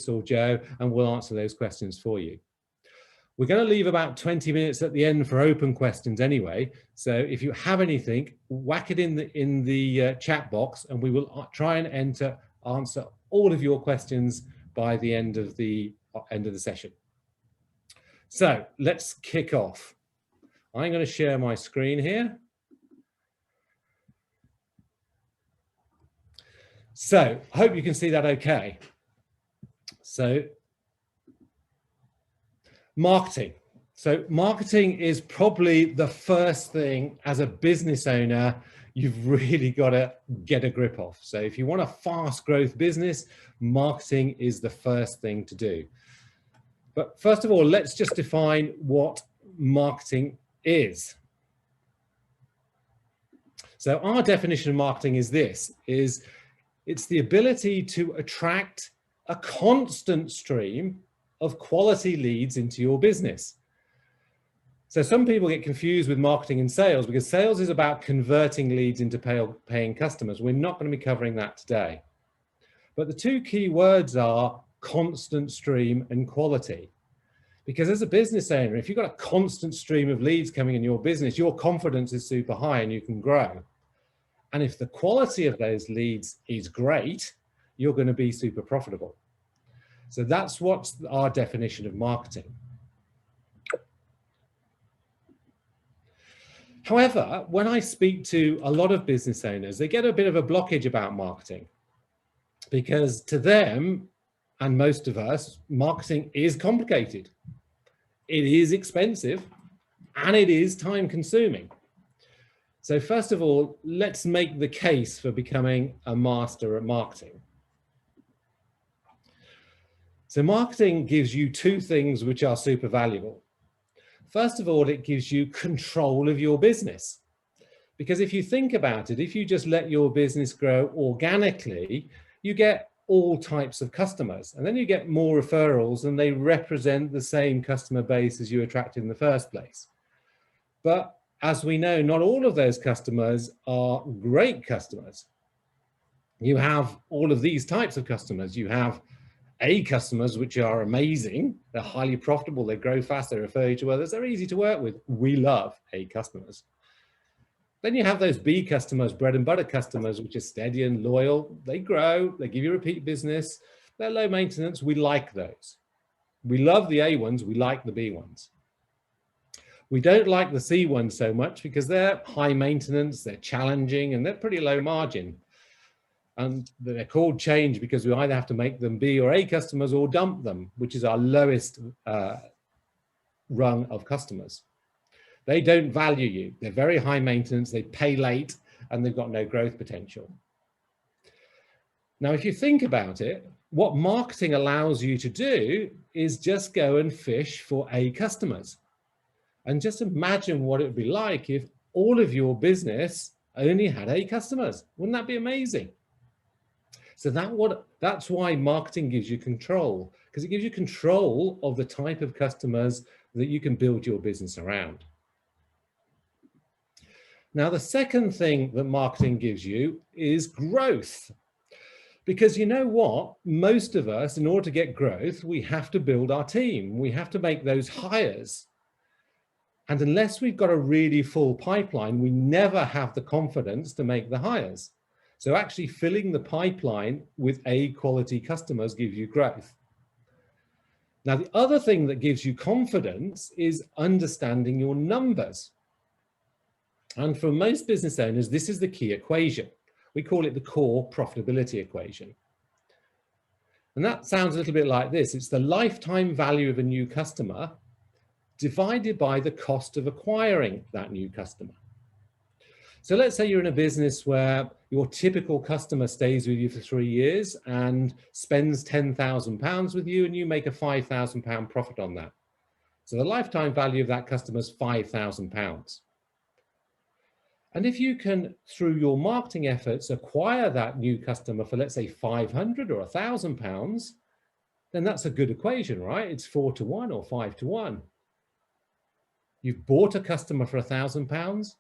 or Joe, and we'll answer those questions for you. We're going to leave about 20 minutes at the end for open questions anyway. So if you have anything, whack it in the chat box, and we will try and answer all of your questions by the end of the session. So let's kick off. I'm going to share my screen here. So I hope you can see that okay. So marketing. So marketing is probably the first thing as a business owner you've really got to get a grip of. So if you want a fast growth business, marketing is the first thing to do. But first of all, let's just define what marketing is. So our definition of marketing is this, it's the ability to attract a constant stream of quality leads into your business. So some people get confused with marketing and sales, because sales is about converting leads into paying customers. We're not going to be covering that today. But the two key words are constant stream and quality. Because as a business owner, if you've got a constant stream of leads coming in your business, your confidence is super high and you can grow. And if the quality of those leads is great, you're going to be super profitable. So that's what's our definition of marketing. However, when I speak to a lot of business owners, they get a bit of a blockage about marketing, because to them, and most of us, marketing is complicated. It is expensive and it is time consuming. So first of all, let's make the case for becoming a master at marketing. So marketing gives you two things which are super valuable. First of all, it gives you control of your business. Because if you think about it, if you just let your business grow organically, you get all types of customers, and then you get more referrals, and they represent the same customer base as you attracted in the first place. But as we know, not all of those customers are great customers. You have all of these types of customers. You have A customers, which are amazing. They're highly profitable. They grow fast. They refer you to others. They're easy to work with. We love A customers. Then you have those B customers, bread and butter customers, which are steady and loyal. They grow. They give you repeat business. They're low maintenance. We like those. We love the A ones. We like the B ones. We don't like the C ones so much because they're high maintenance, they're challenging, and they're pretty low margin. And they're called change because we either have to make them B or A customers or dump them, which is our lowest rung of customers. They don't value you. They're very high maintenance, they pay late, and they've got no growth potential. Now, if you think about it, what marketing allows you to do is just go and fish for A customers. And just imagine what it would be like if all of your business only had A customers. Wouldn't that be amazing? So that's why marketing gives you control, because it gives you control of the type of customers that you can build your business around. Now, the second thing that marketing gives you is growth. Because you know what? Most of us, in order to get growth, we have to build our team. We have to make those hires. And unless we've got a really full pipeline, we never have the confidence to make the hires. So actually filling the pipeline with A quality customers gives you growth. Now, the other thing that gives you confidence is understanding your numbers. And for most business owners, this is the key equation. We call it the core profitability equation. And that sounds a little bit like this. It's the lifetime value of a new customer divided by the cost of acquiring that new customer. So let's say you're in a business where your typical customer stays with you for 3 years and spends £10,000 with you, and you make a £5,000 profit on that. So the lifetime value of that customer is £5,000. And if you can, through your marketing efforts, acquire that new customer for, let's say, £500 or £1,000, then that's a good equation, right? It's 4 to 1 or 5 to 1. You've bought a customer for £1,000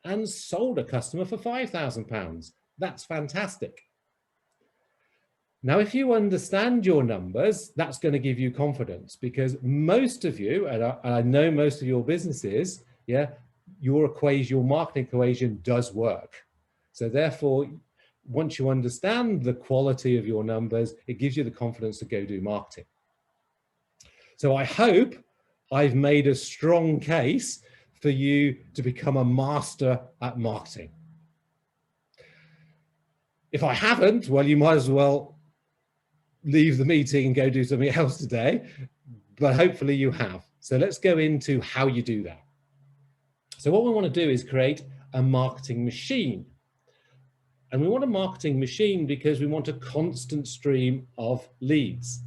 and sold a customer for £5,000. That's fantastic. Now, if you understand your numbers, that's going to give you confidence, because most of you, and I know most of your businesses, yeah, your equation, your marketing equation does work. So therefore, once you understand the quality of your numbers, it gives you the confidence to go do marketing. So I hope I've made a strong case for you to become a master at marketing. If I haven't, well, you might as well leave the meeting and go do something else today, but hopefully you have. So let's go into how you do that. So what we want to do is create a marketing machine. And we want a marketing machine because we want a constant stream of leads.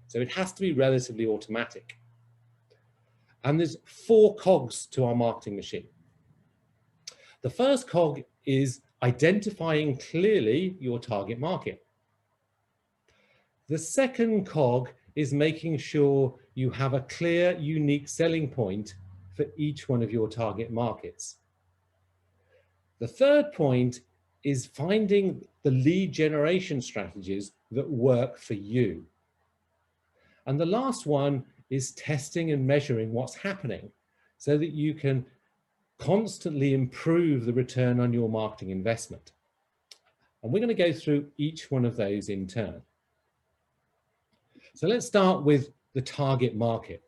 So it has to be relatively automatic. And there's 4 cogs to our marketing machine. The first cog is identifying clearly your target market. The second cog is making sure you have a clear, unique selling point for each one of your target markets. The third point is finding the lead generation strategies that work for you. And the last one is testing and measuring what's happening so that you can constantly improve the return on your marketing investment. And we're going to go through each one of those in turn. So let's start with the target market.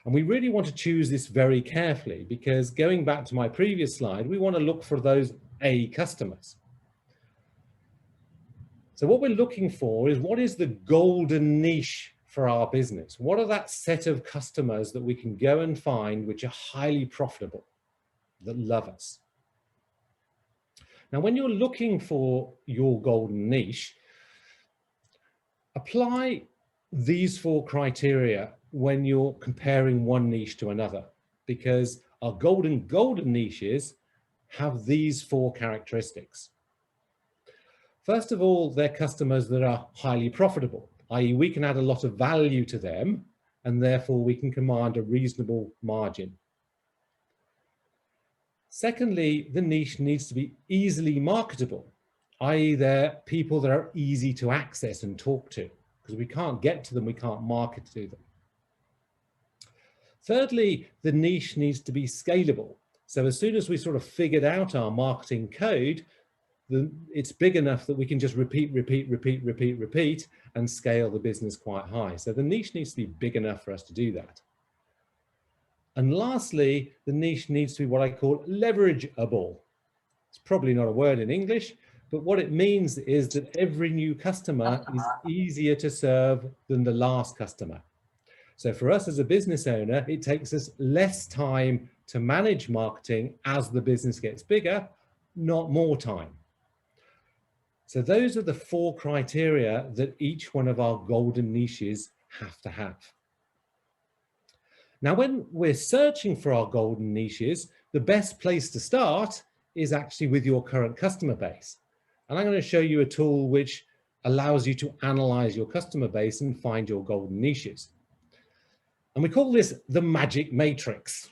And we really want to choose this very carefully, because going back to my previous slide, we want to look for those A customers. So what we're looking for is, what is the golden niche for our business? What are that set of customers that we can go and find which are highly profitable, that love us? Now, when you're looking for your golden niche, apply these 4 criteria when you're comparing one niche to another, because our golden niches have these 4 characteristics. First of all, they're customers that are highly profitable, i.e. we can add a lot of value to them and therefore we can command a reasonable margin. Secondly, the niche needs to be easily marketable, i.e. they're people that are easy to access and talk to, because we can't get to them, we can't market to them. Thirdly, the niche needs to be scalable. So as soon as we sort of figured out our marketing code, it's big enough that we can just repeat and scale the business quite high. So the niche needs to be big enough for us to do that. And lastly, the niche needs to be what I call leverageable. It's probably not a word in English, but what it means is that every new customer is easier to serve than the last customer. So for us as a business owner, it takes us less time to manage marketing as the business gets bigger, not more time. So those are the 4 criteria that each one of our golden niches have to have. Now, when we're searching for our golden niches, the best place to start is actually with your current customer base. And I'm going to show you a tool which allows you to analyze your customer base and find your golden niches. And we call this the magic matrix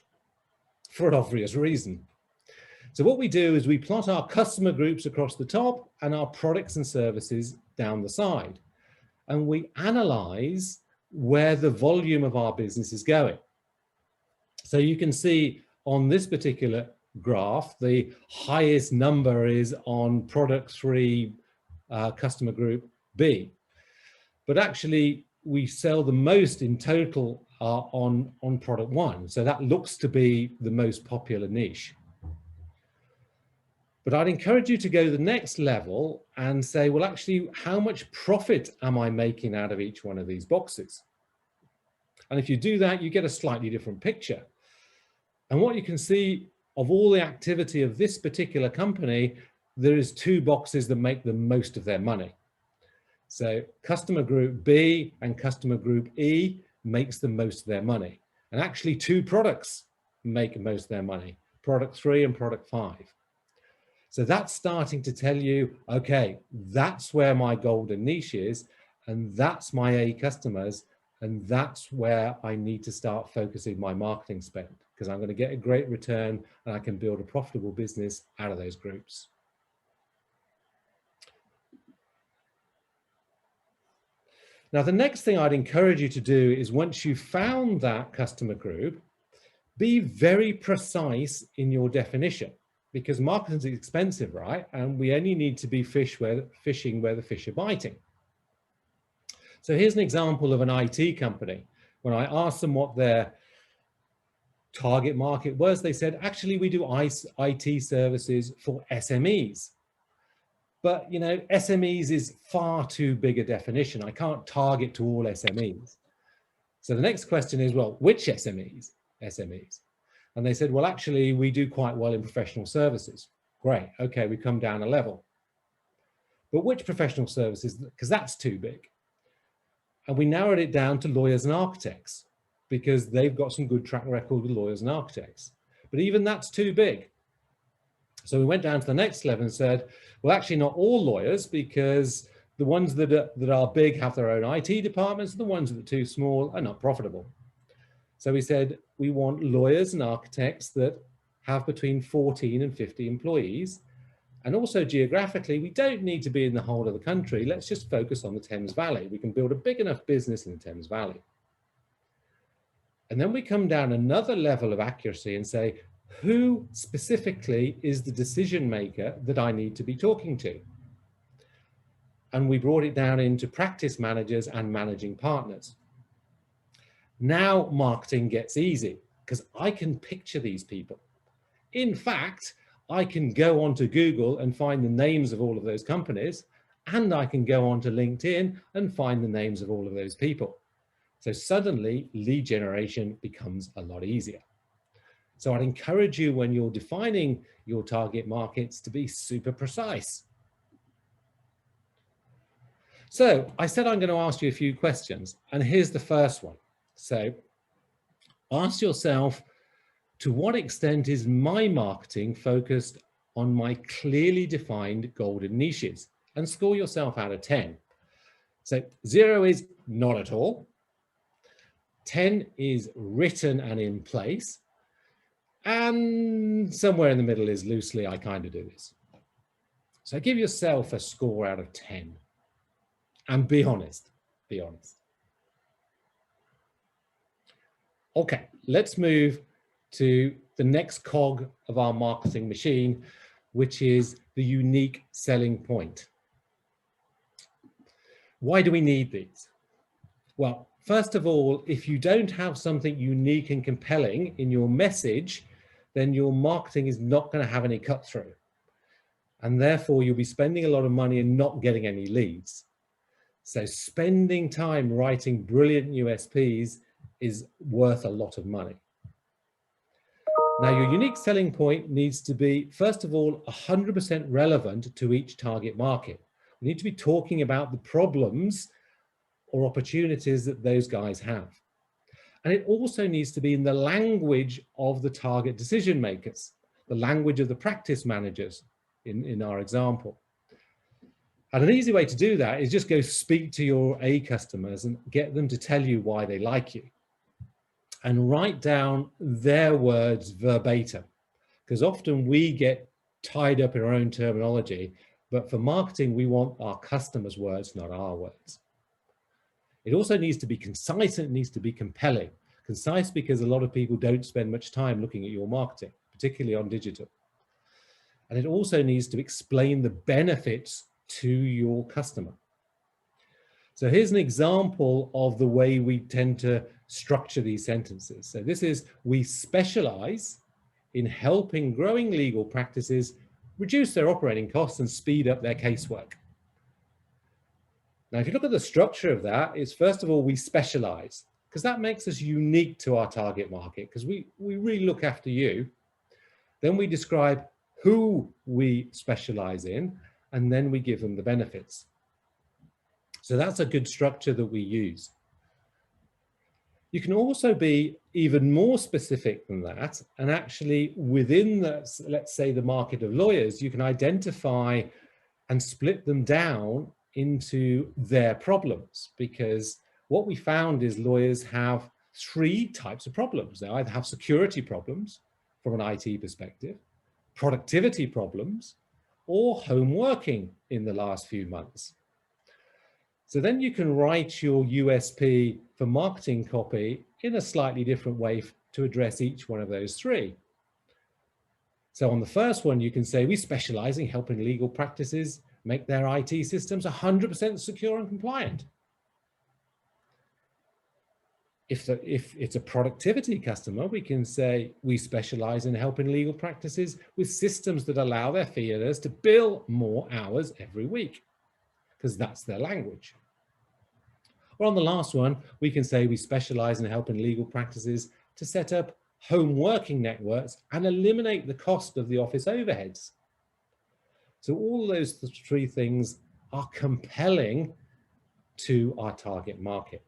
for an obvious reason. So what we do is we plot our customer groups across the top and our products and services down the side. And we analyze where the volume of our business is going. So you can see on this particular graph, the highest number is on product 3, customer group B. But actually, we sell the most in total on product 1. So that looks to be the most popular niche. But I'd encourage you to go to the next level and say, well, actually, how much profit am I making out of each one of these boxes? And if you do that, you get a slightly different picture. And what you can see of all the activity of this particular company, there is 2 boxes that make the most of their money. So customer group B and customer group E makes the most of their money. And actually 2 products make most of their money, product 3 and product 5. So that's starting to tell you, okay, that's where my golden niche is, and that's my A customers, and that's where I need to start focusing my marketing spend, because I'm going to get a great return and I can build a profitable business out of those groups. Now, the next thing I'd encourage you to do is once you've found that customer group, be very precise in your definition, because marketing is expensive, right? And we only need to be fishing where the fish are biting. So here's an example of an IT company. When I asked them what their target market was, they said, actually, we do IT services for SMEs. But, you know, SMEs is far too big a definition. I can't target to all SMEs. So the next question is, well, which SMEs? And they said, well, actually, we do quite well in professional services. Great. Okay, we come down a level. But which professional services? Because that's too big. And we narrowed it down to lawyers and architects, because they've got some good track record with lawyers and architects. But even that's too big. So we went down to the next level and said, well, actually not all lawyers, because the ones that are big have their own IT departments, and the ones that are too small are not profitable. So we said, we want lawyers and architects that have between 14 and 50 employees. And also geographically, we don't need to be in the whole of the country. Let's just focus on the Thames Valley. We can build a big enough business in the Thames Valley. And then we come down another level of accuracy and say, who specifically is the decision maker that I need to be talking to? And we brought it down into practice managers and managing partners. Now marketing gets easy, because I can picture these people. In fact, I can go onto Google and find the names of all of those companies, and I can go onto LinkedIn and find the names of all of those people. So suddenly lead generation becomes a lot easier. So I'd encourage you, when you're defining your target markets, to be super precise. So I said I'm going to ask you a few questions, and here's the first one. So ask yourself, to what extent is my marketing focused on my clearly defined golden niches? And score yourself out of 10. So 0 is not at all. 10 is written and in place. And somewhere in the middle is loosely, I kind of do this. So give yourself a score out of 10. And be honest, be honest. Okay, let's move to the next cog of our marketing machine, which is the unique selling point. Why do we need these? Well, first of all, if you don't have something unique and compelling in your message, then your marketing is not going to have any cut through. And therefore, you'll be spending a lot of money and not getting any leads. So spending time writing brilliant USPs is worth a lot of money. Now, your unique selling point needs to be, first of all, 100% relevant to each target market. We need to be talking about the problems or opportunities that those guys have. And it also needs to be in the language of the target decision makers, the language of the practice managers in our example. And an easy way to do that is just go speak to your A customers and get them to tell you why they like you. And write down their words verbatim, because often we get tied up in our own terminology, but for marketing, we want our customers' words, not our words. It also needs to be concise, and it needs to be compelling. Concise because a lot of people don't spend much time looking at your marketing, particularly on digital. And it also needs to explain the benefits to your customer. So here's an example of the way we tend to structure these sentences. So this is, we specialize in helping growing legal practices reduce their operating costs and speed up their casework. Now, if you look at the structure of that, it's first of all, we specialize, because that makes us unique to our target market, because we really look after you. Then we describe who we specialize in, and then we give them the benefits. So that's a good structure that we use. You can also be even more specific than that, and actually within the, let's say, the market of lawyers, you can identify and split them down into their problems, because what we found is lawyers have 3 types of problems. They either have security problems from an IT perspective, productivity problems, or home working in the last few months. So then you can write your USP for marketing copy in a slightly different way to address each one of those three. So on the first one, you can say, we specialize in helping legal practices make their IT systems 100% secure and compliant. If it's a productivity customer, we can say, we specialize in helping legal practices with systems that allow their fee earners to bill more hours every week, because that's their language. Or on the last one, we can say we specialize in helping legal practices to set up home working networks and eliminate the cost of the office overheads. So all those three things are compelling to our target market.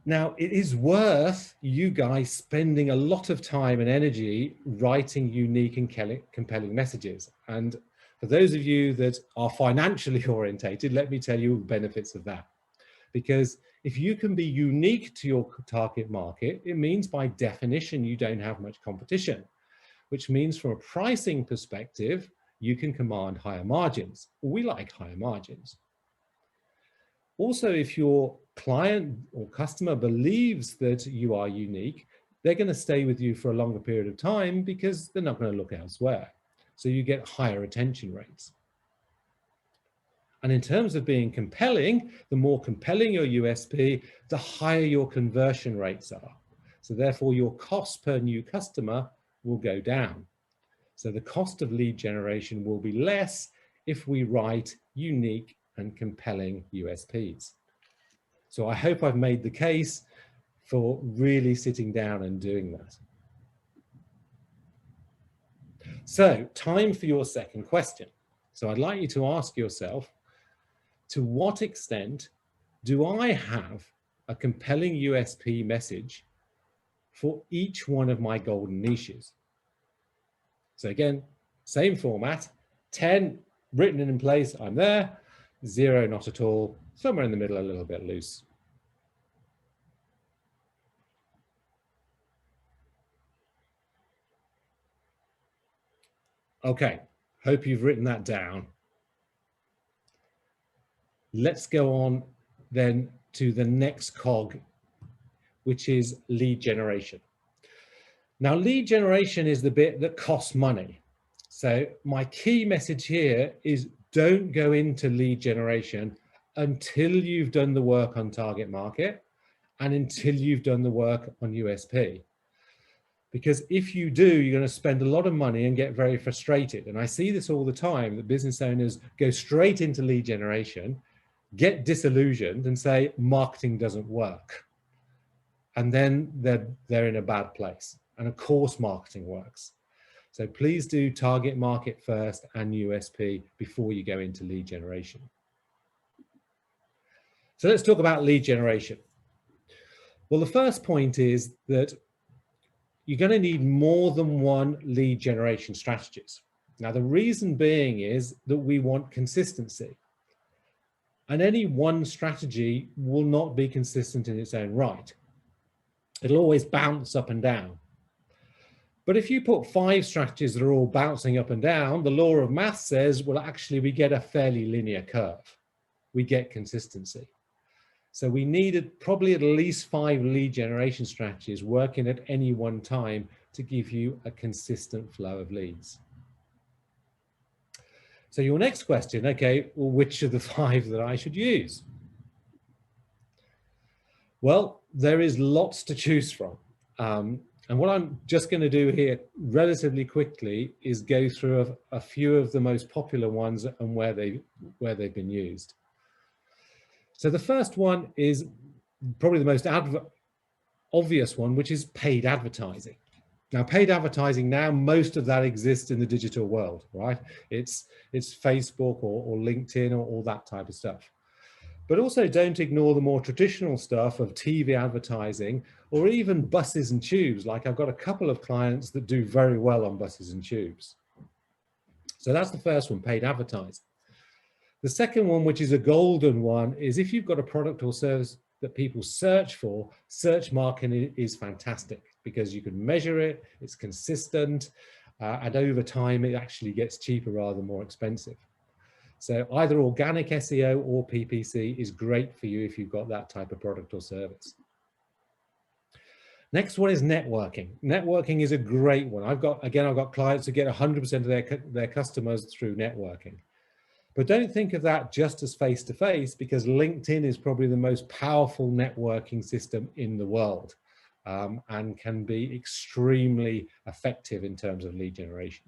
Now, it is worth you guys spending a lot of time and energy writing unique and compelling messages. And for those of you that are financially orientated, let me tell you the benefits of that. Because if you can be unique to your target market, it means by definition, you don't have much competition, which means from a pricing perspective, you can command higher margins. We like higher margins. Also, if your client or customer believes that you are unique, they're going to stay with you for a longer period of time because they're not going to look elsewhere. So you get higher retention rates. And in terms of being compelling, the more compelling your USP, the higher your conversion rates are. So therefore, your cost per new customer will go down. So the cost of lead generation will be less if we write unique and compelling USPs. So I hope I've made the case for really sitting down and doing that. So time for your second question. So I'd like you to ask yourself, to what extent do I have a compelling USP message for each one of my golden niches? So again, same format, 10 written in place, I'm there, 0, not at all, somewhere in the middle, a little bit loose. Okay, hope you've written that down. Let's go on then to the next cog, which is lead generation. Now, lead generation is the bit that costs money. So my key message here is don't go into lead generation until you've done the work on target market and until you've done the work on USP. Because if you do, you're going to spend a lot of money and get very frustrated. And I see this all the time, that business owners go straight into lead generation, get disillusioned and say, marketing doesn't work. And then they're in a bad place. And of course, marketing works. So please do target market first and USP before you go into lead generation. So let's talk about lead generation. Well, the first point is that you're going to need more than one lead generation strategies. Now, the reason being is that we want consistency. And any one strategy will not be consistent in its own right. It'll always bounce up and down. But if you put 5 strategies that are all bouncing up and down, the law of math says, well, actually, we get a fairly linear curve. We get consistency. So we needed probably at least 5 lead generation strategies working at any one time to give you a consistent flow of leads. So your next question, okay, well, which of the 5 that I should use? Well, there is lots to choose from. And what I'm just going to do here relatively quickly is go through a few of the most popular ones and where they've been used. So the first one is probably the most obvious one, which is paid advertising. Now, paid advertising now, most of that exists in the digital world, right? It's Facebook or LinkedIn or all that type of stuff. But also don't ignore the more traditional stuff of TV advertising or even buses and tubes. Like I've got a couple of clients that do very well on buses and tubes. So that's the first one, paid advertising. The second one, which is a golden one, is if you've got a product or service that people search for, search marketing is fantastic because you can measure it, it's consistent, and over time it actually gets cheaper rather than more expensive. So either organic SEO or PPC is great for you if you've got that type of product or service. Next one is networking. Networking is a great one. I've got clients who get 100% of their customers through networking. But don't think of that just as face-to-face, because LinkedIn is probably the most powerful networking system in the world, and can be extremely effective in terms of lead generation.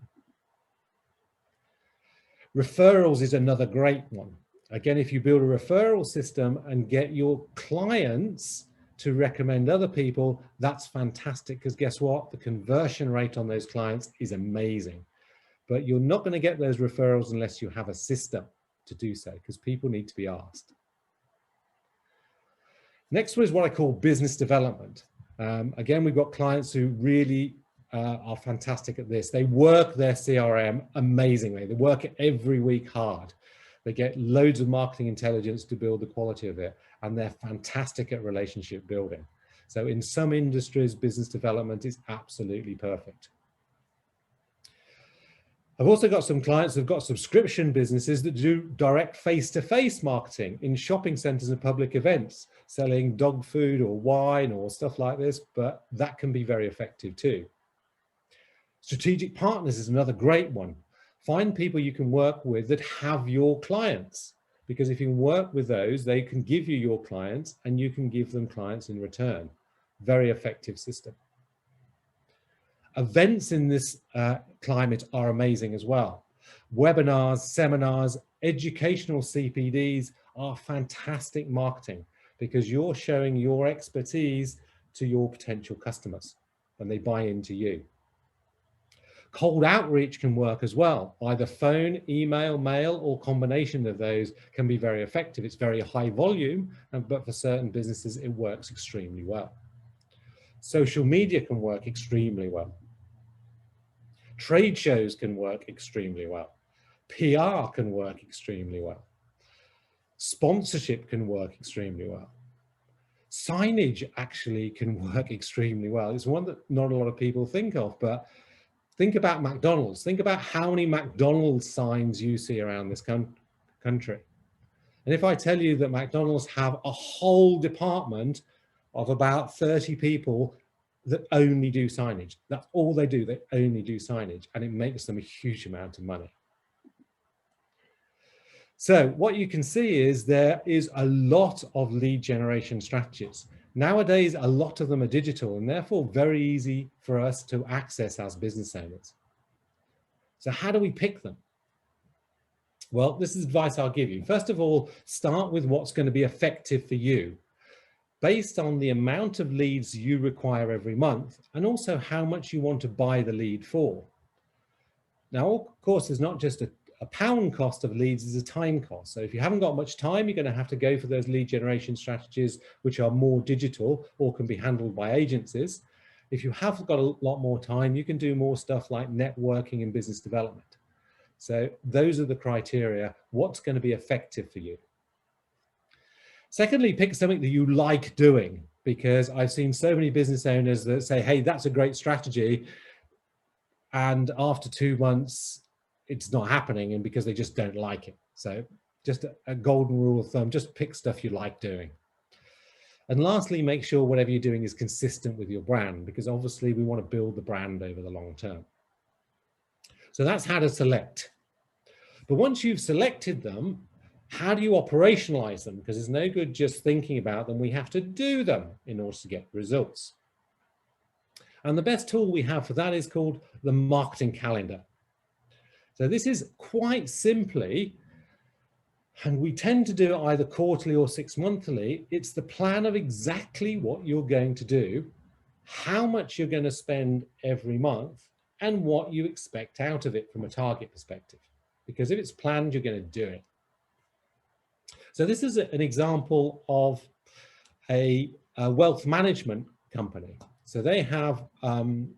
Referrals is another great one. Again, if you build a referral system and get your clients to recommend other people, that's fantastic, because guess what? The conversion rate on those clients is amazing. But you're not going to get those referrals unless you have a system to do so, because people need to be asked. Next one is what I call business development. Again, we've got clients who really are fantastic at this. They work their CRM amazingly. They work it every week hard. They get loads of marketing intelligence to build the quality of it, and they're fantastic at relationship building. So in some industries, business development is absolutely perfect. I've also got some clients who've got subscription businesses that do direct face-to-face marketing in shopping centers and public events, selling dog food or wine or stuff like this, but that can be very effective too. Strategic partners is another great one. Find people you can work with that have your clients, because if you can work with those, they can give you your clients and you can give them clients in return. Very effective system. Events in this climate are amazing as well. Webinars, seminars, educational CPDs are fantastic marketing, because you're showing your expertise to your potential customers and they buy into you. Cold outreach can work as well. Either phone, email, mail, or combination of those can be very effective. It's very high volume, but for certain businesses, it works extremely well. Social media can work extremely well. Trade shows can work extremely well. PR can work extremely well. Sponsorship can work extremely well. Signage actually can work extremely well. It's one that not a lot of people think of, but think about McDonald's. Think about how many McDonald's signs you see around this country. And if I tell you that McDonald's have a whole department of about 30 people that only do signage, that's all they do, they only do signage, and it makes them a huge amount of money. So what you can see is there is a lot of lead generation strategies. Nowadays, a lot of them are digital and therefore very easy for us to access as business owners. So how do we pick them? Well, this is advice I'll give you. First of all, start with what's going to be effective for you, based on the amount of leads you require every month, and also how much you want to buy the lead for. Now, of course, there's not just a pound cost of leads, is a time cost. So if you haven't got much time, you're going to have to go for those lead generation strategies, which are more digital or can be handled by agencies. If you have got a lot more time, you can do more stuff like networking and business development. So those are the criteria. What's going to be effective for you? Secondly, pick something that you like doing, because I've seen so many business owners that say, hey, that's a great strategy, and after 2 months, it's not happening, and because they just don't like it. So just a golden rule of thumb, just pick stuff you like doing. And lastly, make sure whatever you're doing is consistent with your brand, because obviously we want to build the brand over the long term. So that's how to select. But once you've selected them, how do you operationalize them? Because it's no good just thinking about them. We have to do them in order to get results. And the best tool we have for that is called the marketing calendar. So this is quite simply, and we tend to do it either quarterly or 6 monthly, it's the plan of exactly what you're going to do, how much you're going to spend every month, and what you expect out of it from a target perspective. Because if it's planned, you're going to do it. So this is an example of a wealth management company. So they have 5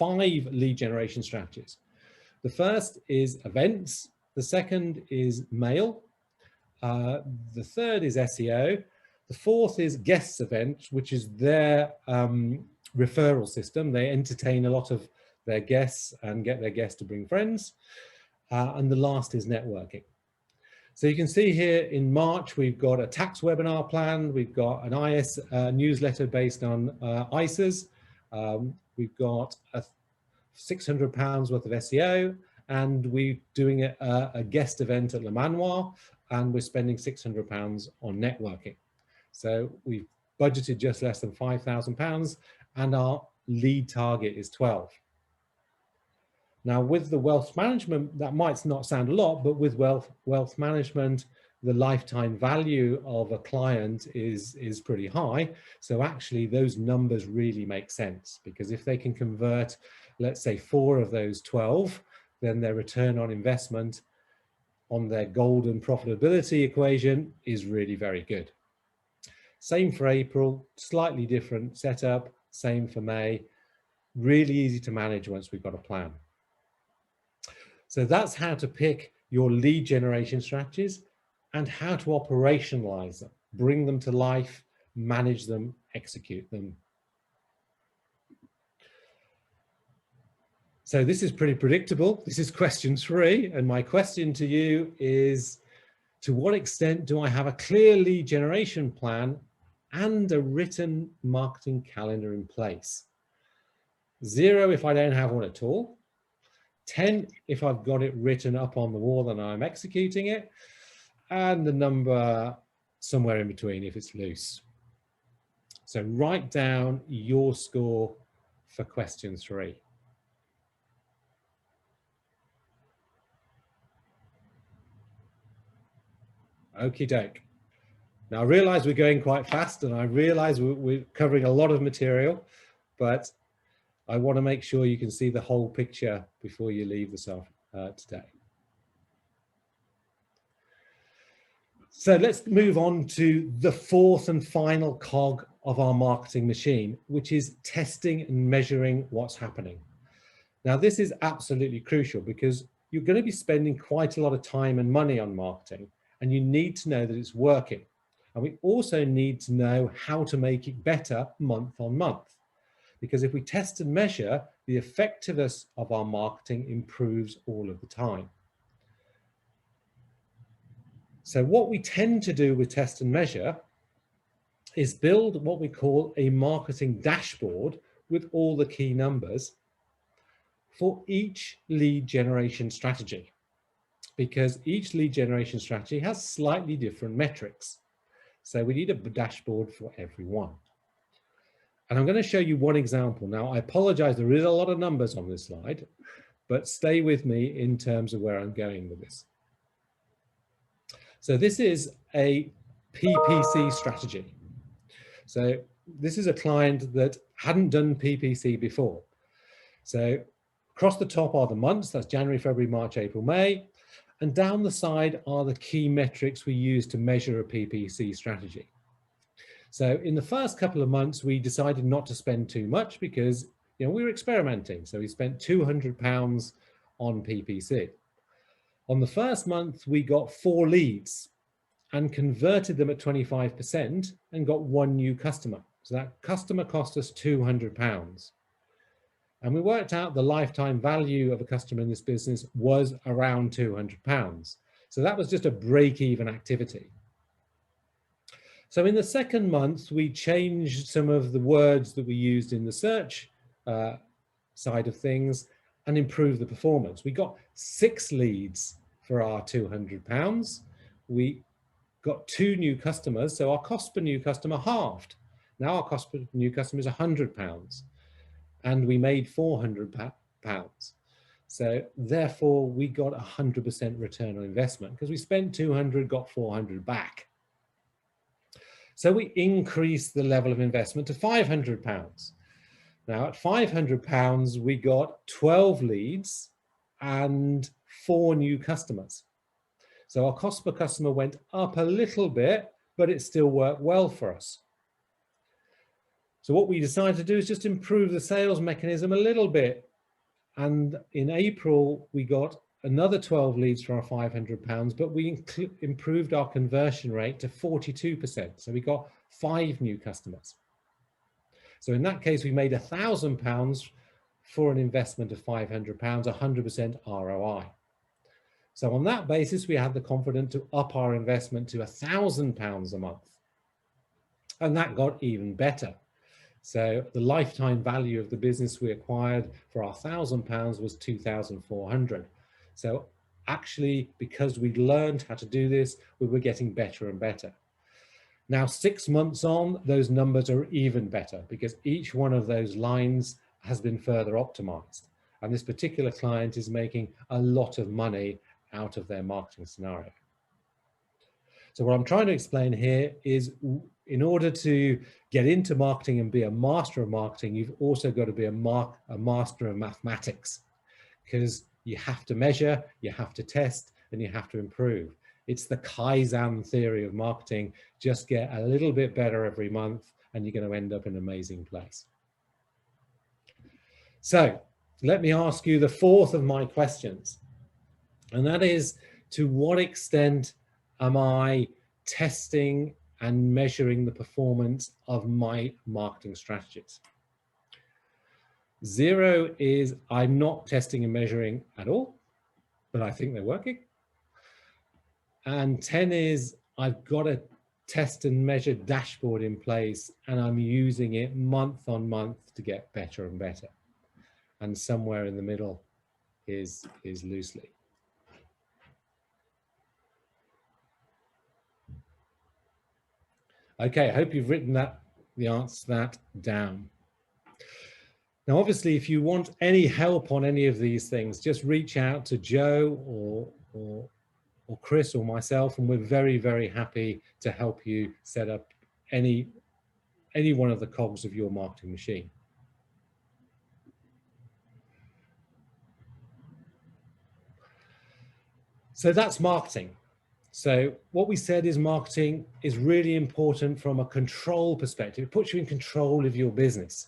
lead generation strategies. The first is events. The second is mail. The third is SEO. The fourth is guests events, which is their referral system. They entertain a lot of their guests and get their guests to bring friends. And the last is networking. So you can see here in March, we've got a tax webinar planned. We've got an IS newsletter based on ISAs. We've got £600 worth of SEO, and we're doing a guest event at Le Manoir, and we're spending £600 on networking. So we've budgeted just less than £5,000, and our lead target is 12. Now, with the wealth management, that might not sound a lot, but with wealth management, the lifetime value of a client is pretty high. So actually, those numbers really make sense, because if they can convert, let's say, 4 of those 12, then their return on investment on their golden profitability equation is really very good. Same for April, slightly different setup. Same for May. Really easy to manage once we've got a plan. So that's how to pick your lead generation strategies and how to operationalize them, bring them to life, manage them, execute them. So this is pretty predictable. This is question 3. And my question to you is, to what extent do I have a clear lead generation plan and a written marketing calendar in place? 0 if I don't have one at all. 10 if I've got it written up on the wall and I'm executing it, and the number somewhere in between if it's loose. So write down your score for question 3. Okie doke. Now I realize we're going quite fast, and I realize we're covering a lot of material, but I want to make sure you can see the whole picture before you leave this today. So let's move on to the 4th and final cog of our marketing machine, which is testing and measuring what's happening. Now, this is absolutely crucial, because you're going to be spending quite a lot of time and money on marketing, and you need to know that it's working. And we also need to know how to make it better month on month. Because if we test and measure, the effectiveness of our marketing improves all of the time. So what we tend to do with test and measure is build what we call a marketing dashboard with all the key numbers for each lead generation strategy, because each lead generation strategy has slightly different metrics. So we need a dashboard for every one. And I'm going to show you one example. Now, I apologize, there is a lot of numbers on this slide, but stay with me in terms of where I'm going with this. So this is a PPC strategy. So this is a client that hadn't done PPC before. So across the top are the months, that's January, February, March, April, May. And down the side are the key metrics we use to measure a PPC strategy. So in the first couple of months, we decided not to spend too much because, we were experimenting. So we spent £200 on PPC. On the first month, we got 4 leads and converted them at 25% and got 1 new customer. So that customer cost us £200. And we worked out the lifetime value of a customer in this business was around £200. So that was just a break-even activity. So in the second month, we changed some of the words that we used in the search side of things and improved the performance. We got 6 leads for our £200. We got 2 new customers, so our cost per new customer halved. Now our cost per new customer is £100, and we made £400. So therefore, we got 100% return on investment, because we spent 200, got 400 back. So we increased the level of investment to £500. Now at £500, we got 12 leads and 4 new customers. So our cost per customer went up a little bit, but it still worked well for us. So what we decided to do is just improve the sales mechanism a little bit. And in April, we got another 12 leads for our £500, but we improved our conversion rate to 42%. So we got 5 new customers. So in that case, we made £1,000 for an investment of £500, 100% ROI. So on that basis, we had the confidence to up our investment to £1,000 a month. And that got even better. So the lifetime value of the business we acquired for our £1,000 was 2,400. So actually, because we learned how to do this, we were getting better and better. Now, 6 months on, those numbers are even better because each one of those lines has been further optimized. And this particular client is making a lot of money out of their marketing scenario. So what I'm trying to explain here is, in order to get into marketing and be a master of marketing, you've also got to be a master of mathematics, because you have to measure, you have to test, and you have to improve. It's the Kaizen theory of marketing. Just get a little bit better every month and you're going to end up in an amazing place. So let me ask you the fourth of my questions. And that is, to what extent am I testing and measuring the performance of my marketing strategies? 0 is I'm not testing and measuring at all, but I think they're working. And 10 is I've got a test and measure dashboard in place and I'm using it month on month to get better and better. And somewhere in the middle is loosely. Okay, I hope you've written the answer to that down. Now, obviously, if you want any help on any of these things, just reach out to Joe or Chris or myself, and we're very, very happy to help you set up any one of the cogs of your marketing machine. So that's marketing. So what we said is marketing is really important from a control perspective. It puts you in control of your business.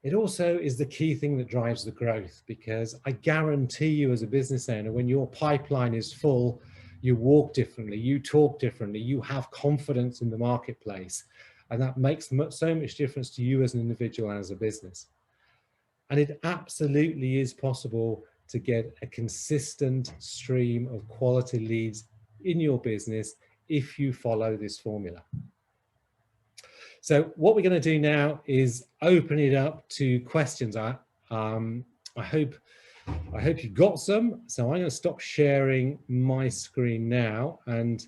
It also is the key thing that drives the growth, because I guarantee you as a business owner, when your pipeline is full, you walk differently, you talk differently, you have confidence in the marketplace. And that makes so much difference to you as an individual and as a business. And it absolutely is possible to get a consistent stream of quality leads in your business if you follow this formula. So what we're going to do now is open it up to questions. I hope you've got some. So I'm going to stop sharing my screen now and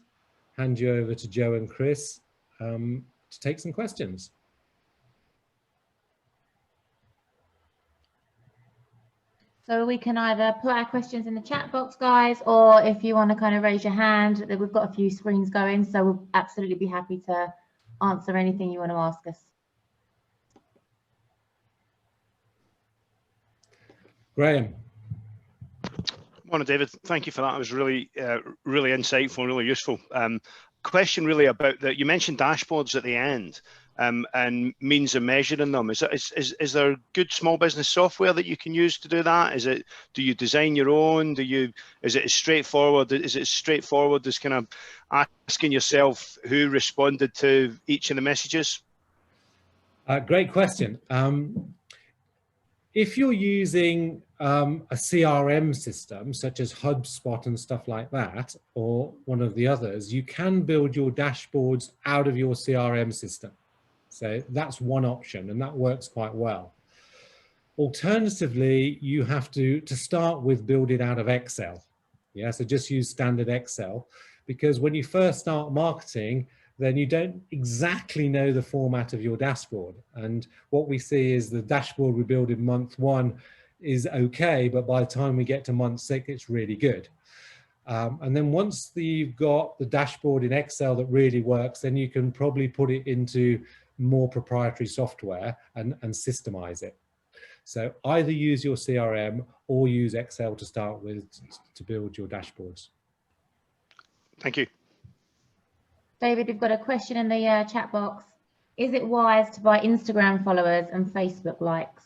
hand you over to Joe and Chris to take some questions. So we can either put our questions in the chat box, guys, or if you want to kind of raise your hand, we've got a few screens going, so we'll absolutely be happy to answer anything you want to ask us. Graham. Morning, David. Thank you for that. It was really, really insightful and really useful. Question really about that. You mentioned dashboards at the end and means of measuring them. Is there good small business software that you can use to do that? Do you design your own? Is it as straightforward? Is it as straightforward as kind of asking yourself who responded to each of the messages? Great question. If you're using a CRM system such as HubSpot and stuff like that, or one of the others, you can build your dashboards out of your CRM system. So that's one option, and that works quite well. Alternatively, you have to start with build it out of Excel. Yeah, so just use standard Excel, because when you first start marketing, then you don't exactly know the format of your dashboard. And what we see is the dashboard we build in month 1 is okay, but by the time we get to month 6, it's really good. And then once you've got the dashboard in Excel that really works, then you can probably put it into more proprietary software and systemize it. So either use your CRM or use Excel to start with to build your dashboards. Thank you. David, we've got a question in the chat box. Is it wise to buy Instagram followers and Facebook likes?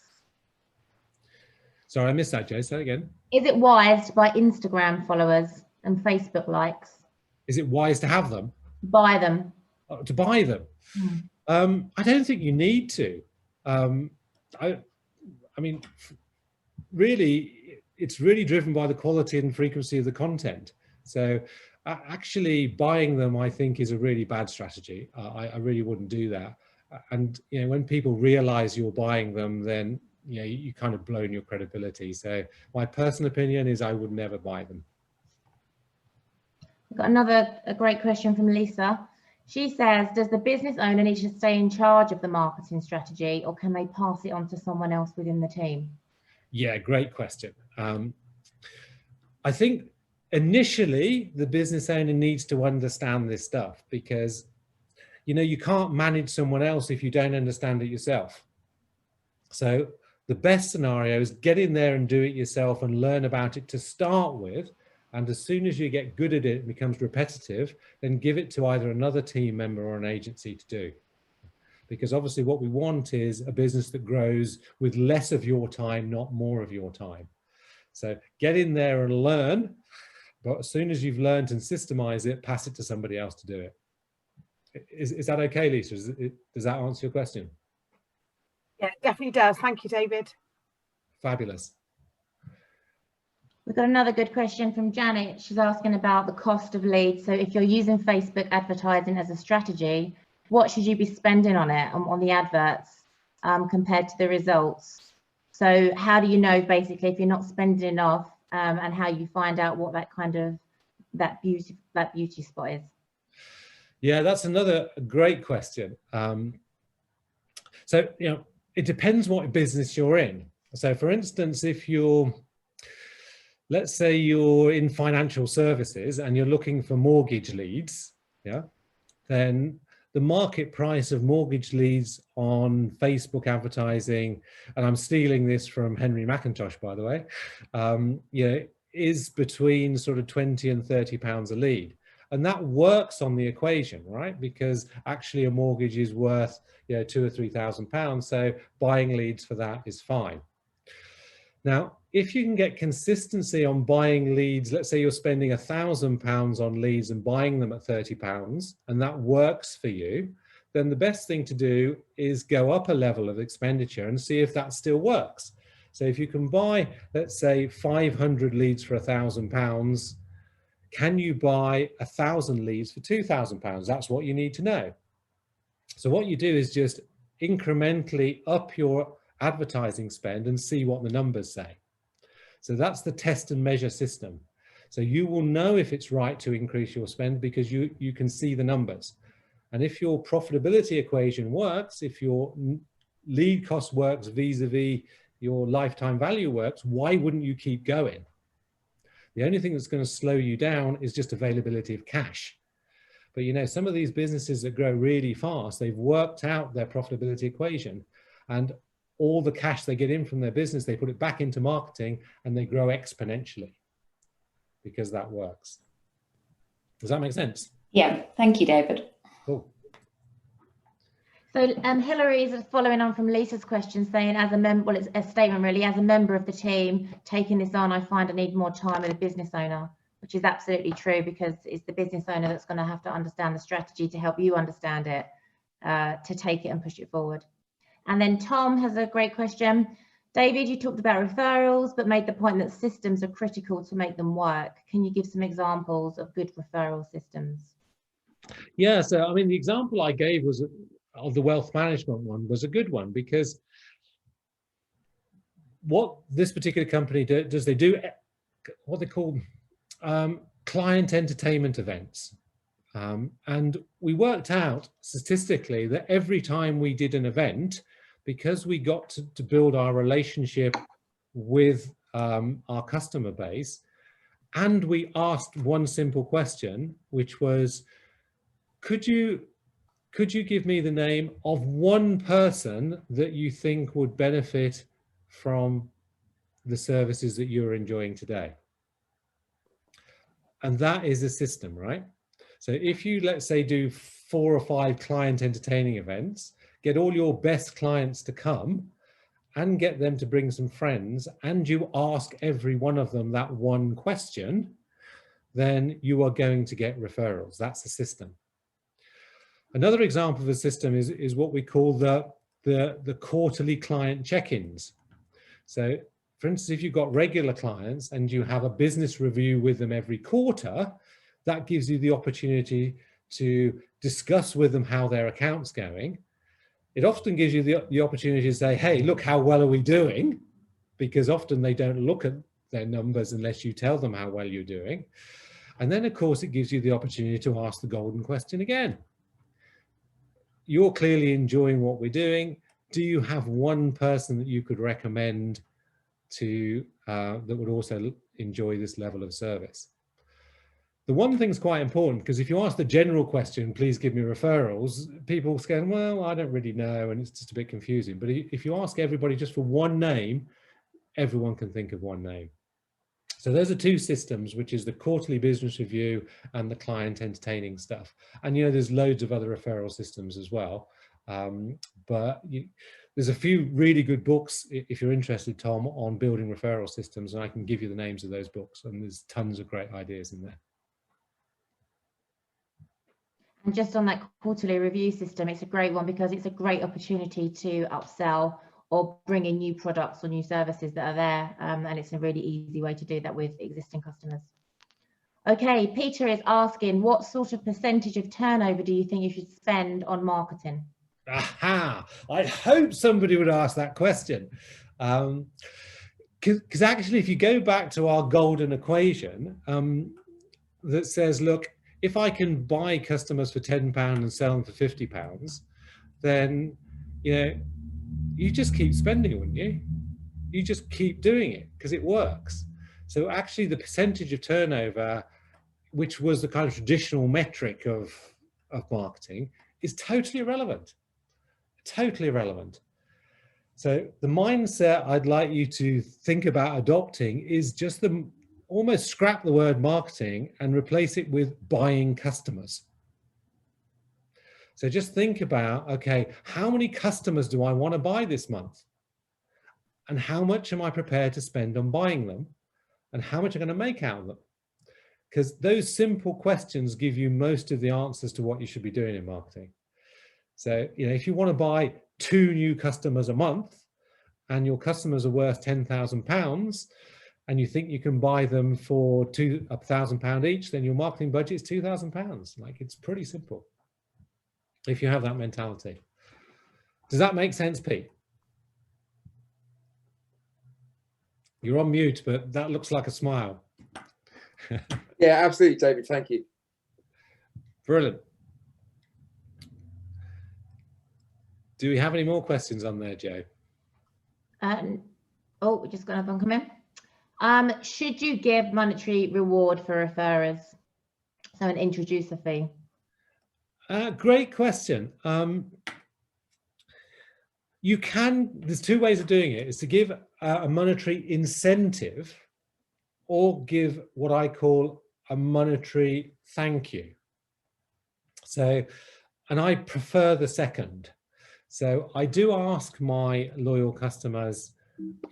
Sorry, I missed that, Joe. Say it again. Is it wise to buy Instagram followers and Facebook likes? Is it wise to have them? Buy them. Oh, to buy them? I don't think you need to. I mean, really, it's really driven by the quality and frequency of the content. So actually buying them, I think, is a really bad strategy. I really wouldn't do that. And when people realize you're buying them, then you kind of blown your credibility. So my personal opinion is I would never buy them. We've got a great question from Lisa. She says, does the business owner need to stay in charge of the marketing strategy, or can they pass it on to someone else within the team? Yeah, great question. I think initially the business owner needs to understand this stuff, because you can't manage someone else if you don't understand it yourself. So the best scenario is get in there and do it yourself and learn about it to start with. And as soon as you get good at it, it becomes repetitive, then give it to either another team member or an agency to do. Because obviously what we want is a business that grows with less of your time, not more of your time. So get in there and learn, but as soon as you've learned and systemize it, pass it to somebody else to do it. Is that okay, Lisa? Does that answer your question? Yeah, it definitely does. Thank you, David. Fabulous. We've got another good question from Janet. She's asking about the cost of leads. So if you're using Facebook advertising as a strategy, what should you be spending on it, on the adverts, compared to the results? So how do you know, basically, if you're not spending enough, and how you find out what that beauty spot is? Yeah, that's another great question. So it depends what business you're in. So for instance, if let's say you're in financial services and you're looking for mortgage leads, then the market price of mortgage leads on Facebook advertising, and I'm stealing this from Henry McIntosh, by the way, is between sort of 20 and 30 pounds a lead. And that works on the equation, right? Because actually a mortgage is worth, £2,000 or £3,000. So buying leads for that is fine. Now, if you can get consistency on buying leads, let's say you're spending £1,000 on leads and buying them at £30, and that works for you, then the best thing to do is go up a level of expenditure and see if that still works. So if you can buy, let's say 500 leads for £1,000, can you buy 1,000 leads for £2,000? That's what you need to know. So what you do is just incrementally up your advertising spend and see what the numbers say. So that's the test and measure system. So you will know if it's right to increase your spend because you can see the numbers. And if your profitability equation works, if your lead cost works vis-a-vis your lifetime value works, why wouldn't you keep going? The only thing that's going to slow you down is just availability of cash. But some of these businesses that grow really fast, they've worked out their profitability equation, and all the cash they get in from their business, they put it back into marketing and they grow exponentially because that works. Does that make sense? Yeah, thank you, David. Cool. So Hilary is following on from Lisa's question, saying as a member, well, it's a statement really, as a member of the team taking this on, I find I need more time with a business owner, which is absolutely true, because it's the business owner that's going to have to understand the strategy to help you understand it, to take it and push it forward. And then Tom has a great question. David, you talked about referrals, but made the point that systems are critical to make them work. Can you give some examples of good referral systems? Yeah, so I mean, the example I gave was of the wealth management one was a good one, because what this particular company does, they do what they call client entertainment events. And we worked out statistically that every time we did an event, because we got to build our relationship with our customer base, and we asked one simple question, which was, could you give me the name of one person that you think would benefit from the services that you're enjoying today? And that is a system, right? So if you, let's say, do 4 or 5 client entertaining events, get all your best clients to come and get them to bring some friends, and you ask every one of them that one question, then you are going to get referrals. That's the system. Another example of a system is what we call the quarterly client check-ins. So For instance, if you've got regular clients and you have a business review with them every quarter, that gives you the opportunity to discuss with them how their account's going. It often gives you the opportunity to say, hey, look, how well are we doing? Because often they don't look at their numbers unless you tell them how well you're doing. And then, of course, it gives you the opportunity to ask the golden question again. You're clearly enjoying what we're doing. Do you have one person that you could recommend to that would also enjoy this level of service? The one thing's quite important, because if you ask the general question, please give me referrals, people say, well, I don't really know, and it's just a bit confusing. But if you ask everybody just for one name, everyone can think of one name. So those are two systems, which is the quarterly business review and the client entertaining stuff. And, you know, there's loads of other referral systems as well. There's a few really good books, if you're interested, Tom, on building referral systems, and I can give you the names of those books, and there's tons of great ideas in there. And just on that quarterly review system, it's a great one because it's a great opportunity to upsell or bring in new products or new services that are there. And it's a really easy way to do that with existing customers. Okay, Peter is asking, what sort of percentage of turnover do you think you should spend on marketing? Aha, I hope somebody would ask that question. Because actually, if you go back to our golden equation that says, look, if I can buy customers for £10 and sell them for £50, then, you know, you just keep spending, wouldn't you? You just keep doing it because it works. So actually the percentage of turnover, which was the kind of traditional metric of marketing, is totally irrelevant. Totally irrelevant. So the mindset I'd like you to think about adopting is just almost scrap the word marketing and replace it with buying customers. So just think about, okay, how many customers do I want to buy this month? And how much am I prepared to spend on buying them? And how much am I going to make out of them? Because those simple questions give you most of the answers to what you should be doing in marketing. So, you know, if you want to buy 2 new customers a month and your customers are worth £10,000 and you think you can buy them for £1,000 each, then your marketing budget is £2,000. Like, it's pretty simple if you have that mentality. Does that make sense, Pete? You're on mute, but that looks like a smile. Yeah, absolutely, David. Thank you. Brilliant. Do we have any more questions on there, Joe? Oh, we just got another one come in. Should you give monetary reward for referrers? So an introducer fee. Great question. You can, there's 2 ways of doing it. Is to give a monetary incentive or give what I call a monetary thank you. So, and I prefer the second. So I do ask my loyal customers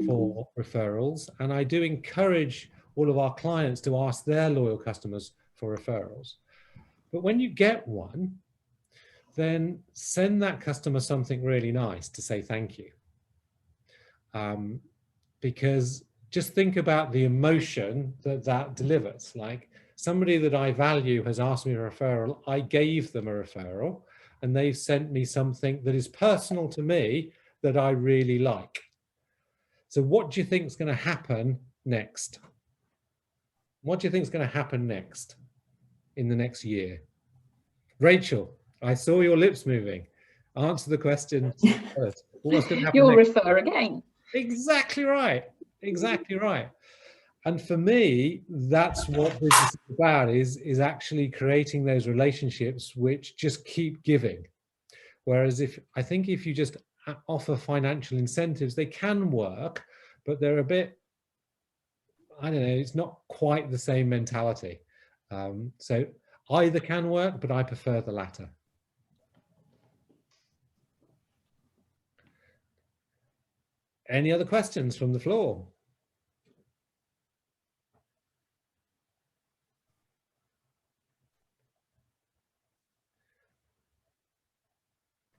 for referrals, and I do encourage all of our clients to ask their loyal customers for referrals. But when you get one, then send that customer something really nice to say thank you. Because just think about the emotion that delivers. Like, somebody that I value has asked me a referral, I gave them a referral, and they've sent me something that is personal to me that I really like. So what do you think is going to happen next? What do you think is going to happen next in the next year? Rachel, I saw your lips moving. Answer the question. What's going to happen You'll next? refer again. Exactly right. Exactly right. And for me, that's what business is about, is actually creating those relationships which just keep giving. Whereas I think if you just offer financial incentives, they can work, but they're a bit, I don't know, it's not quite the same mentality. So either can work, but I prefer the latter. Any other questions from the floor?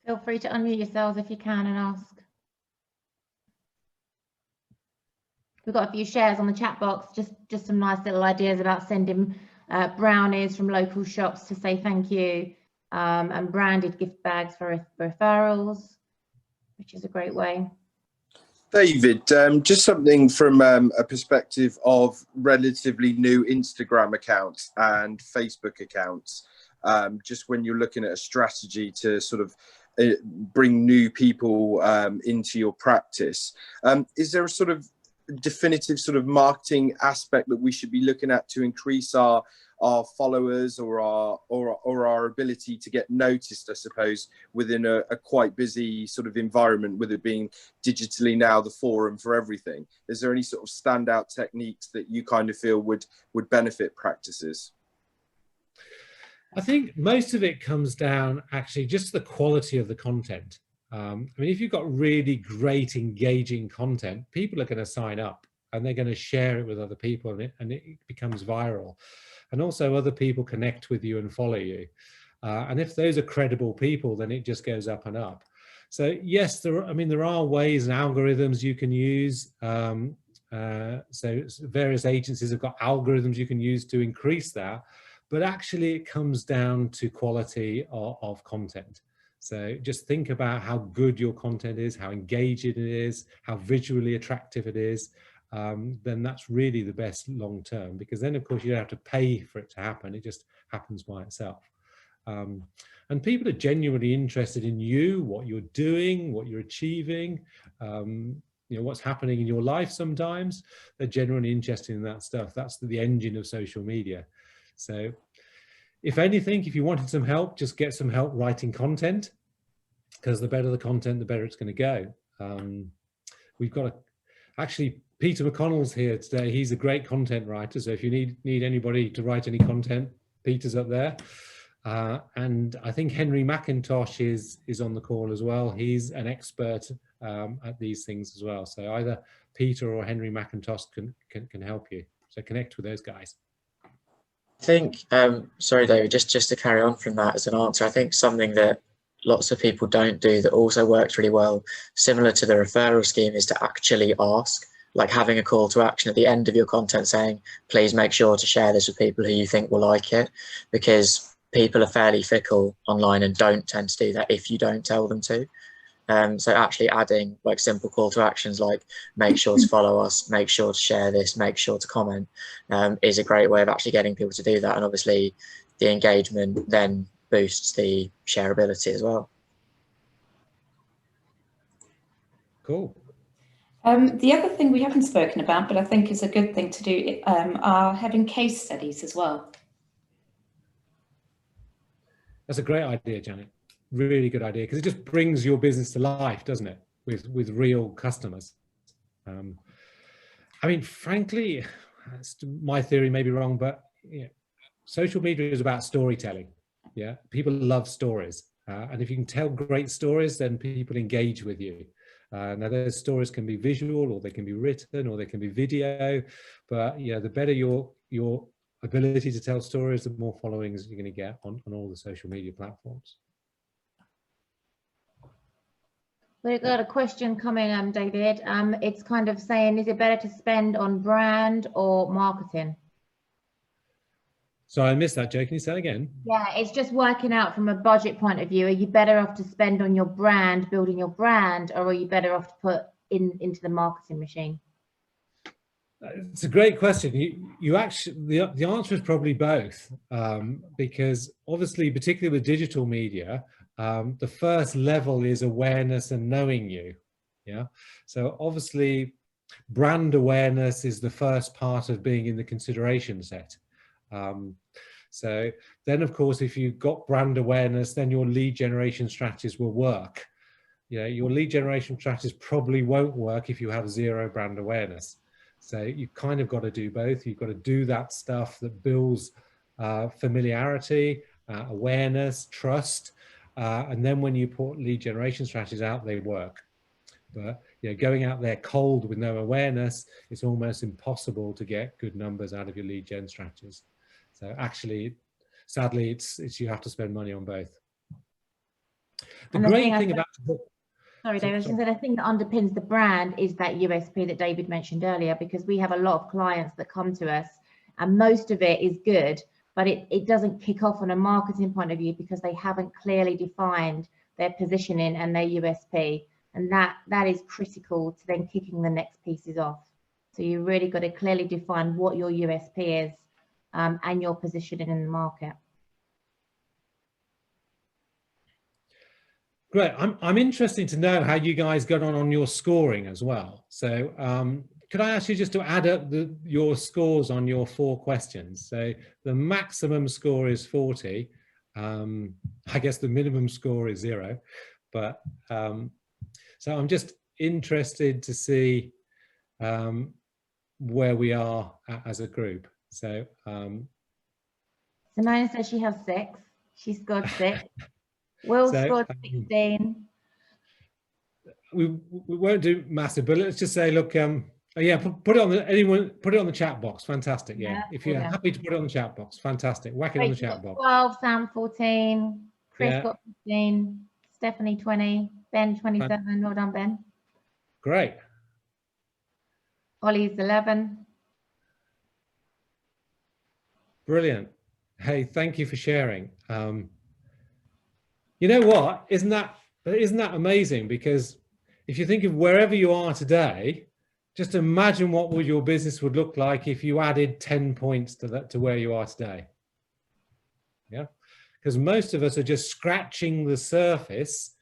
Feel free to unmute yourselves if you can and ask. We've got a few shares on the chat box, just some nice little ideas about sending brownies from local shops to say thank you, and branded gift bags for referrals, which is a great way. David, just something from a perspective of relatively new Instagram accounts and Facebook accounts, just when you're looking at a strategy to sort of bring new people into your practice, is there a sort of definitive sort of marketing aspect that we should be looking at to increase our followers or our ability to get noticed, I suppose, within a quite busy sort of environment, with it being digitally now the forum for everything? Is there any sort of standout techniques that you kind of feel would benefit practices? I think most of it comes down actually just to the quality of the content. I mean, if you've got really great engaging content, people are going to sign up and they're going to share it with other people, and it becomes viral. And also other people connect with you and follow you. And if those are credible people, then it just goes up and up. So yes, there are ways and algorithms you can use. So various agencies have got algorithms you can use to increase that. But actually it comes down to quality of content. So just think about how good your content is, how engaging it is, how visually attractive it is. Then that's really the best long term, because then of course you don't have to pay for it to happen. It just happens by itself. And people are genuinely interested in you, what you're doing, what you're achieving, you know, what's happening in your life. Sometimes they're genuinely interested in that stuff. That's the engine of social media. So if anything, if you wanted some help, just get some help writing content, because the better the content, the better it's going to go. We've got actually Peter McConnell's here today. He's a great content writer. So if you need anybody to write any content, Peter's up there. And I think Henry McIntosh is on the call as well. He's an expert at these things as well. So either Peter or Henry McIntosh can help you. So connect with those guys. I think, sorry, David, just to carry on from that as an answer, I think something that lots of people don't do that also works really well, similar to the referral scheme, is to actually ask, like having a call to action at the end of your content saying, please make sure to share this with people who you think will like it, because people are fairly fickle online and don't tend to do that if you don't tell them to. So actually adding like simple call to actions like make sure to follow us, make sure to share this, make sure to comment, is a great way of actually getting people to do that. And obviously the engagement then boosts the shareability as well. Cool. The other thing we haven't spoken about, but I think is a good thing to do, are having case studies as well. That's a great idea, Janet. Really good idea, because it just brings your business to life, doesn't it, with real customers. I mean, frankly, my theory may be wrong, but yeah, social media is about storytelling. Yeah, people love stories, and if you can tell great stories, then people engage with you. Now those stories can be visual, or they can be written, or they can be video, but yeah, the better your ability to tell stories, the more followings you're going to get on all the social media platforms. We've got a question coming, David. It's kind of saying, is it better to spend on brand or marketing? So I missed that, Joe. Can you say that again? Yeah, it's just working out from a budget point of view. Are you better off to spend on your brand, building your brand, or are you better off to put into the marketing machine? It's a great question. You actually, the answer is probably both, because obviously, particularly with digital media, the first level is awareness and knowing you. Yeah. So obviously, brand awareness is the first part of being in the consideration set. So then, of course, if you've got brand awareness, then your lead generation strategies will work. You know, your lead generation strategies probably won't work if you have zero brand awareness. So you've kind of got to do both. You've got to do that stuff that builds familiarity, awareness, trust, and then when you put lead generation strategies out, they work. But you know, going out there cold with no awareness, it's almost impossible to get good numbers out of your lead gen strategies. So actually, sadly, it's you have to spend money on both. The great thing about Sorry, David, I was going to say the thing that underpins the brand is that USP that David mentioned earlier, because we have a lot of clients that come to us and most of it is good, but it doesn't kick off on a marketing point of view because they haven't clearly defined their positioning and their USP. And that is critical to then kicking the next pieces off. So you really got to clearly define what your USP is and your positioning in the market. Great. I'm interested to know how you guys got on your scoring as well. So could I ask you just to add up your scores on your 4 questions? So the maximum score is 40. I guess the minimum score is 0. But so I'm just interested to see where we are as a group. So Simona says she has 6. She scored 6. Will scored 16. We won't do massive, but let's just say, look, yeah, put it on the put it on the chat box. Fantastic, yeah. If you're happy to put it on the chat box, fantastic. Whack it on the chat box. 12, Sam 14, Chris got 15, Stephanie 20, Ben 27. Well done, Ben. Great. Ollie's 11. Brilliant. Hey, thank you for sharing. You know what? Isn't that amazing? Because if you think of wherever you are today, just imagine what your business would look like if you added 10 points to where you are today. Yeah, because most of us are just scratching the surface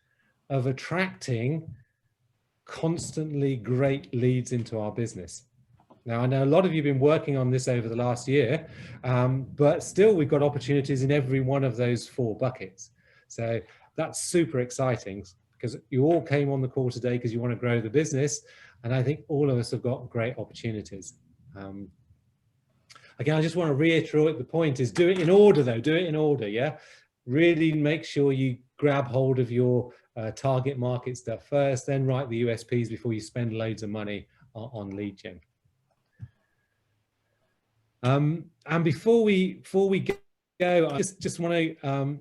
of attracting constantly great leads into our business. Now, I know a lot of you have been working on this over the last year, but still we've got opportunities in every one of those 4 buckets. So that's super exciting because you all came on the call today because you want to grow the business. And I think all of us have got great opportunities. Again, I just want to reiterate the point is do it in order though, do it in order, yeah? Really make sure you grab hold of your target market stuff first, then write the USPs before you spend loads of money on lead gen. And before we go, I just want to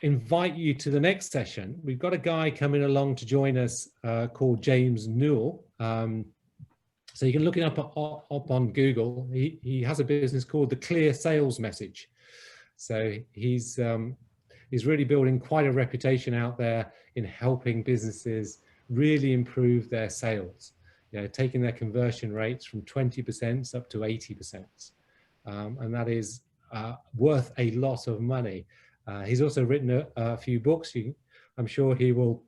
invite you to the next session. We've got a guy coming along to join us called James Newell. So you can look it up on Google. He has a business called The Clear Sales Message. So he's really building quite a reputation out there in helping businesses really improve their sales. You know, taking their conversion rates from 20% up to 80%. And that is worth a lot of money. He's also written a few books. I'm sure he will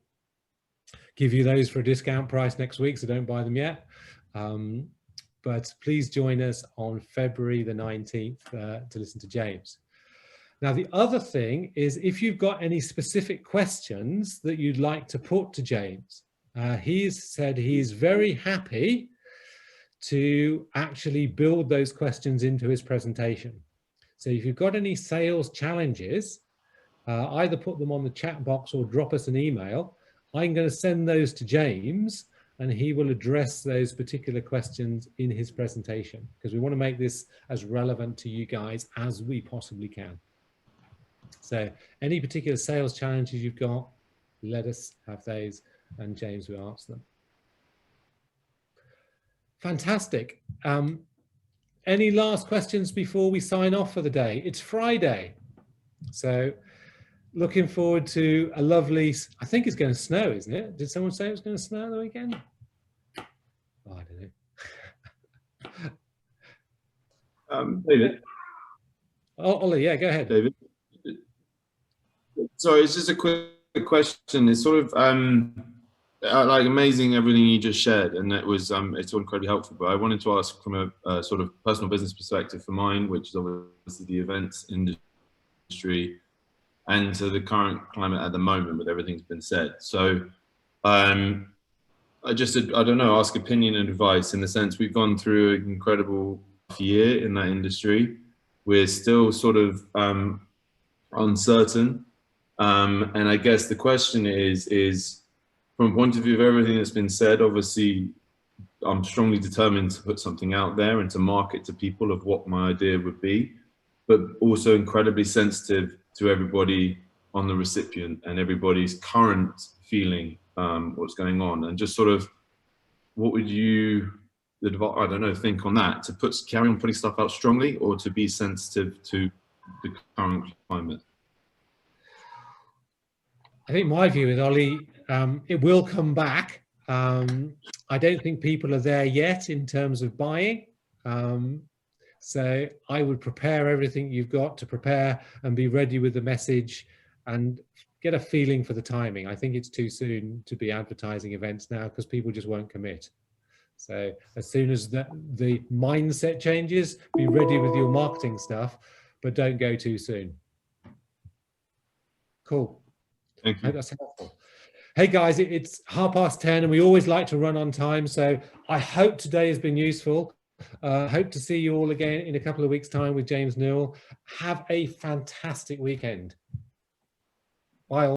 give you those for a discount price next week, so don't buy them yet. But please join us on February the 19th to listen to James. Now, the other thing is if you've got any specific questions that you'd like to put to James, he's said he's very happy to actually build those questions into his presentation. So if you've got any sales challenges, either put them on the chat box or drop us an email. I'm going to send those to James and he will address those particular questions in his presentation because we want to make this as relevant to you guys as we possibly can. So any particular sales challenges you've got, let us have those and James will answer them. Fantastic. Any last questions before we sign off for the day? It's Friday. So looking forward to a lovely, I think it's going to snow, isn't it? Did someone say it was going to snow the weekend? Oh, I don't know. David. Oh, Ollie, yeah, go ahead. David. Sorry, it's just a quick question. It's sort of like amazing everything you just shared, and it was it's all incredibly helpful. But I wanted to ask from a sort of personal business perspective for mine, which is obviously the events industry, and to the current climate at the moment with everything's been said. So I don't know, ask opinion and advice in the sense we've gone through an incredible year in that industry. We're still sort of uncertain. And I guess the question is from a point of view of everything that's been said, obviously I'm strongly determined to put something out there and to market to people of what my idea would be, but also incredibly sensitive to everybody on the recipient and everybody's current feeling what's going on, and just sort of what would you, I don't know, think on that, to carry on putting stuff out strongly, or to be sensitive to the current climate? I think my view is, Ollie, it will come back. I don't think people are there yet in terms of buying. So I would prepare everything you've got to prepare and be ready with the message and get a feeling for the timing. I think it's too soon to be advertising events now because people just won't commit. So as soon as the mindset changes, be ready with your marketing stuff, but don't go too soon. Cool. Thank you. I hope that's helpful. Hey guys, it's 10:30 and we always like to run on time. So I hope today has been useful. Hope to see you all again in a couple of weeks' time with James Newell. Have a fantastic weekend. Bye all.